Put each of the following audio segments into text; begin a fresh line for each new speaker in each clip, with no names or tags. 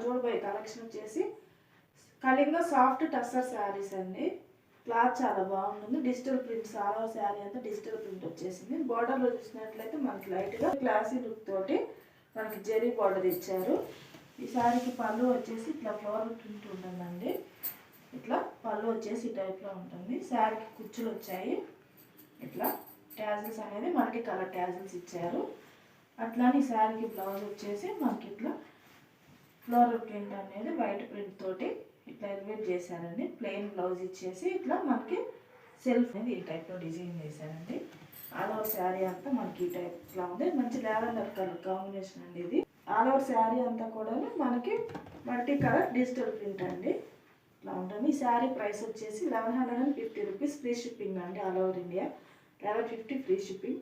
చూడబోయే కలెక్షన్ వచ్చేసి కళింగ సాఫ్ట్ టస్సర్ శారీస్ అండి. క్లాత్ చాలా బాగుంటుంది. Digital prints all over sari అంతా డిజిటల్ ప్రింట్ వచ్చేసింది. బార్డర్లో చూసినట్లయితే మనకి లైట్గా క్లాసీ లుక్ తోటి మనకి జెరీ బార్డర్ ఇచ్చారు. ఈ శారీకి పళ్ళు వచ్చేసి ఇట్లా ఫ్లోరల్ ప్రింట్ ఉంటుందండి. ఇట్లా పళ్ళు వచ్చేసి ఈ టైప్లో ఉంటుంది. శారీకి కుచ్చులు వచ్చాయి. ఇట్లా ట్యాజిల్స్ అనేది మనకి కలర్ ట్యాజిల్స్ ఇచ్చారు. అట్లానే ఈ శారీకి బ్లౌజ్ వచ్చేసి మనకి ఇట్లా ఫ్లోరల్ ప్రింట్ అనేది వైట్ ప్రింట్ తోటి ఇట్లా ఎలివేట్ చేశారండి. ప్లెయిన్ బ్లౌజ్ ఇచ్చేసి ఇట్లా మనకి సెల్ఫ్ అనేది ఈ టైప్లో డిజైన్ చేశారండి. ఆల్ ఓవర్ శారీ అంతా మనకి ఈ టైప్ ఇట్లా ఉంది. మంచి లావెండర్ కలర్ కాంబినేషన్ అండి ఇది. ఆల్ ఓవర్ శారీ అంతా కూడా మనకి మల్టీ కలర్ డిజిటల్ ప్రింట్ అండి. ఇట్లా ఉంటుంది. ఈ శారీ ప్రైస్ వచ్చేసి 1150 రూపీస్. ఫ్రీ షిప్పింగ్ అండి all over India. 1150 free shipping.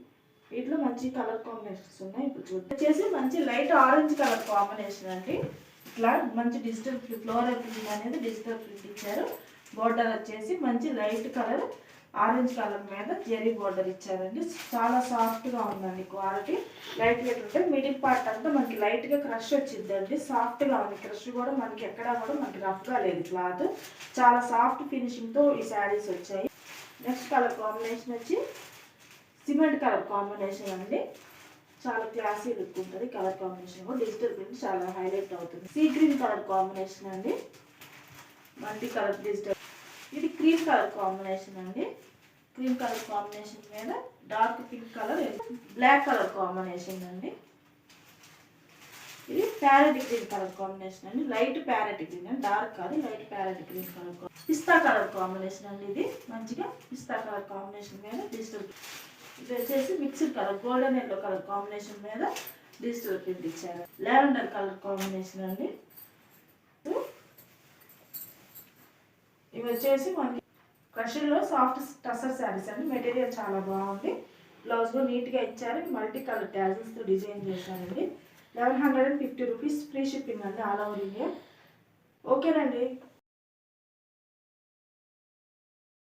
వీటిలో మంచి కలర్ కాంబినేషన్స్ ఉన్నాయి. ఇప్పుడు చూద్దాం. వచ్చేసి మంచి లైట్ ఆరెంజ్ కలర్ కాంబినేషన్ అండి. ఇట్లా మంచి డిజిటల్ ఫ్లోరల్ ప్రింట్ అనేది డిజిటల్ ప్రింట్ ఇచ్చారు. బోర్డర్ వచ్చేసి మంచి లైట్ కలర్ ఆరెంజ్ కలర్ మీద జెరీ బోర్డర్ ఇచ్చారండి. చాలా సాఫ్ట్గా ఉందండి. క్వాలిటీ లైట్ వెయిట్ ఉంటే మిడిల్ పార్ట్ అంతా మనకి లైట్గా క్రష్ వచ్చిందండి. సాఫ్ట్గా ఉంది. క్రష్ కూడా మనకి ఎక్కడా కూడా మనకి రఫ్గా లేదు. క్లాత్ చాలా సాఫ్ట్ ఫినిషింగ్తో ఈ శారీస్ వచ్చాయి. నెక్స్ట్ కలర్ కాంబినేషన్ వచ్చి సిమెంట్ కలర్ కాంబినేషన్ అండి. చాలా క్లాసీ లుక్ ఉంటుంది. కలర్ కాంబినేషన్ కూడా డిజిటల్ ప్రింట్ చాలా హైలైట్ అవుతుంది. సీ గ్రీన్ కలర్ కాంబినేషన్ అండి. Multi colour digital. ఇది క్రీమ్ కలర్ కాంబినేషన్ అండి. క్రీమ్ కలర్ కాంబినేషన్ మీద dark pink colour black colour combination అండి. ఇది ప్యారెట్ గ్రీన్ కలర్ కాంబినేషన్ అండి. లైట్ ప్యారెట్ గ్రీన్ అండి, డార్క్ కాదు, లైట్ ప్యారెట్ గ్రీన్ కలర్. పిస్తా కలర్ కాంబినేషన్ అండి. ఇది మంచిగా పిస్తా కలర్ కాంబినేషన్ మీద డిజిటల్. ఇది వచ్చేసి mixed colour golden yellow colour combination మీద డిజిటల్ ప్రింట్ ఇచ్చారు. లావెండర్ కలర్ కాంబినేషన్ అండి. ఇవి వచ్చేసి మనకి క్రషర్లో సాఫ్ట్ టసర్ శారీస్ అండి. మెటీరియల్ చాలా బాగుంది. బ్లౌజ్లో నీట్గా ఇచ్చారు. మల్టీ కలర్ ట్యాజిల్స్తో డిజైన్ చేశారండి. 1150 రూపీస్. ఫ్రీ షిప్పింగ్ అండి ఆల్ ఓవర్ ఇండియా. ఓకేనండి.